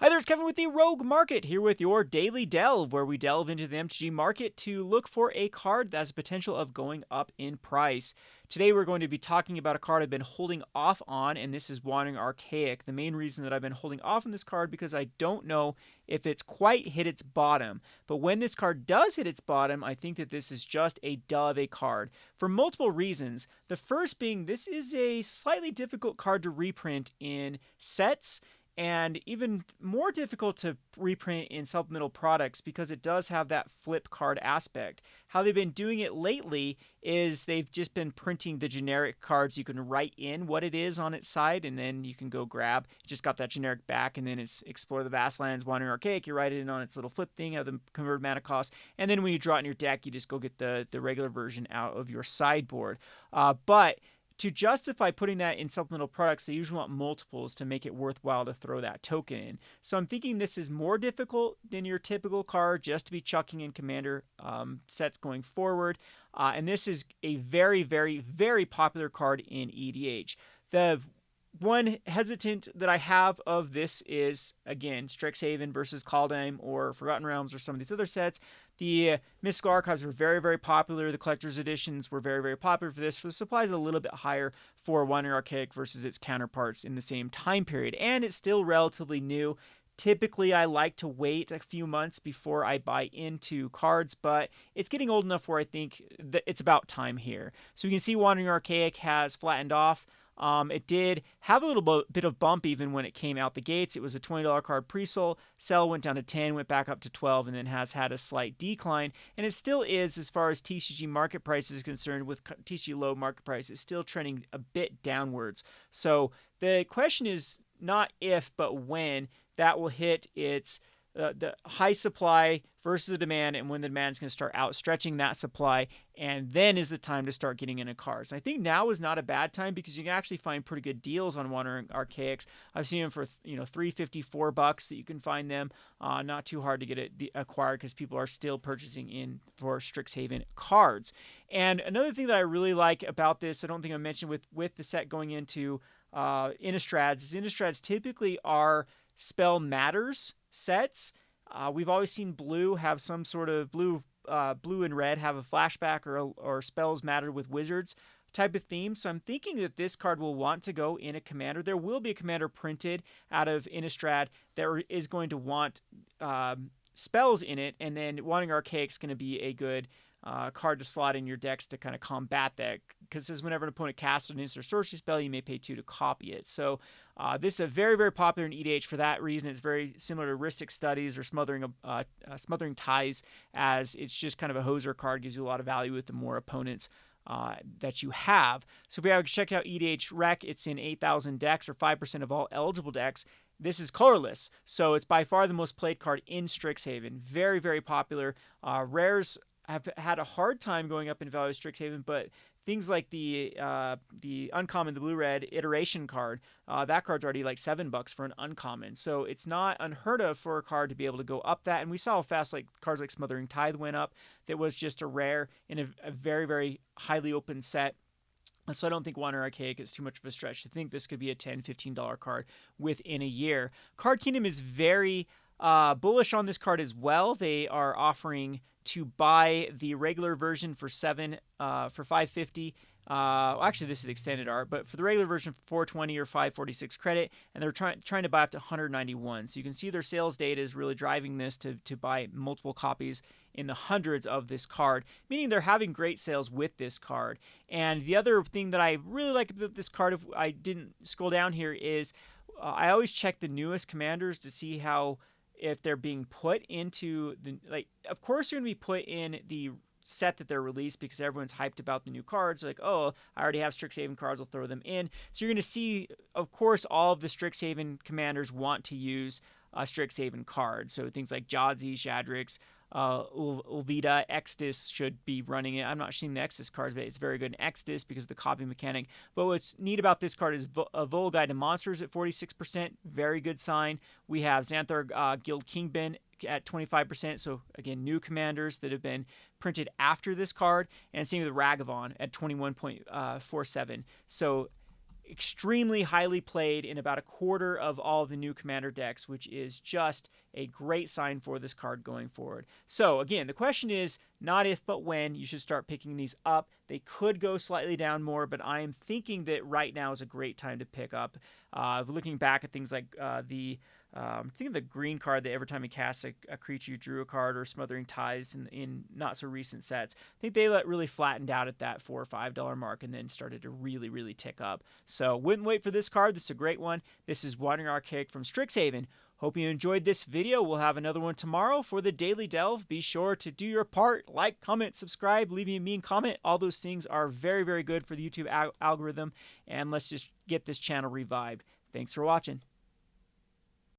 Hi there, it's Kevin with the Rogue Market here with your daily delve, where we delve into the MTG market to look for a card that has potential of going up in price. Today, we're going to be talking about a card I've been holding off on, and this is Wandering Archaic. The main reason that I've been holding off on this card because I don't know if it's quite hit its bottom. But when this card does hit its bottom, I think that this is just a duh of a card for multiple reasons. The first being this is a slightly difficult card to reprint in sets and even more difficult to reprint in supplemental products because it does have that flip card aspect. How they've been doing it lately is they've just been printing the generic cards. You can write in what it is on its side, and then you can go grab. It just got that generic back, and then it's Explore the Vastlands, Wandering Archaic. You write it in on its little flip thing, have the converted mana cost, and then when you draw it in your deck, you just go get the regular version out of your sideboard. But to justify putting that in supplemental products, they usually want multiples to make it worthwhile to throw that token in. So I'm thinking this is more difficult than your typical card just to be chucking in commander sets going forward. And this is a very, very, very popular card in EDH. The one hesitant that I have of this is, again, Strixhaven versus Kaldheim or Forgotten Realms or some of these other sets. The Mystical Archives were very, very popular. The collector's editions were very, very popular for this. So the supply is a little bit higher for Wandering Archaic versus its counterparts in the same time period. And it's still relatively new. Typically, I like to wait a few months before I buy into cards, but it's getting old enough where I think that it's about time here. So you can see Wandering Archaic has flattened off. It did have a little bit of bump even when it came out the gates. It was a $20 card pre-sale. Sell went down to 10, went back up to 12, and then has had a slight decline. And it still is, as far as TCG market price is concerned, with TCG low market price, it's still trending a bit downwards. So the question is not if, but when that will hit its the high supply versus the demand, and when the demand is going to start outstretching that supply, and then is the time to start getting into cards. I think now is not a bad time because you can actually find pretty good deals on Wandering Archaics. I've seen them for $3.54 that you can find them. Not too hard to get it acquired because people are still purchasing in for Strixhaven cards. And another thing that I really like about this, I don't think I mentioned with the set going into Innistrads, is Innistrads typically are spell matters sets. We've always seen blue have some sort of blue and red have a flashback or spells matter with wizards type of theme. So I'm thinking that this card will want to go in a commander. There will be a commander printed out of Innistrad that is going to want spells in it, and then Wandering Archaic is going to be a good card to slot in your decks to kind of combat that, because it says whenever an opponent casts an instant or sorcery spell, you may pay 2 to copy it. So this is a very, very popular in EDH for that reason. It's very similar to Ristic Studies or Smothering Ties, as it's just kind of a hoser card, gives you a lot of value with the more opponents that you have. So if we have to check out EDH Rec, it's in 8,000 decks, or 5% of all eligible decks. This is colorless, so it's by far the most played card in Strixhaven. Very, very popular. Rares have had a hard time going up in value of Strixhaven, but things like the uncommon, the blue-red iteration card, that card's already like $7 for an uncommon. So it's not unheard of for a card to be able to go up that. And we saw how fast like cards like Smothering Tithe went up. That was just a rare in a very, very highly open set. So I don't think Wandering Archaic is too much of a stretch to think this could be a $10, $15 card within a year. Card Kingdom is very bullish on this card as well. They are offering to buy the regular version for $550. Actually, this is the extended art, but for the regular version, for $420 or $546 credit, and they're trying to buy up to $191. So you can see their sales data is really driving this to buy multiple copies in the hundreds of this card, meaning they're having great sales with this card. And the other thing that I really like about this card, if I didn't scroll down here, is I always check the newest commanders to see if they're being put into of course they're going to be put in the set that they're released because everyone's hyped about the new cards. Like, oh, I already have Strixhaven cards, I'll throw them in. So you're going to see, of course, all of the Strixhaven commanders want to use Strixhaven cards. So things like Jadzi, Shadrix, Ulvida, Extus should be running it. I'm not seeing the Extus cards, but it's very good in Extus because of the copy mechanic. But what's neat about this card is Vol Guide to Monsters at 46%. Very good sign. We have Xanthar Guild Kingpin at 25%. So again, new commanders that have been printed after this card. And same with Ragavan at 21.47. So extremely highly played in about a quarter of all the new commander decks, which is just a great sign for this card going forward. So again, the question is not if but when you should start picking these up. They could go slightly down more, but I am thinking that right now is a great time to pick up. Looking back at things like I think the green card that every time you cast a creature, you drew a card, or Smothering Ties in not so recent sets. I think they really flattened out at that $4 or $5 mark and then started to really tick up. So wouldn't wait for this card. This is a great one. This is Wandering Archaic from Strixhaven. Hope you enjoyed this video. We'll have another one tomorrow for the Daily Delve. Be sure to do your part. Like, comment, subscribe, leave me a mean comment. All those things are very good for the YouTube algorithm. And let's just get this channel revived. Thanks for watching.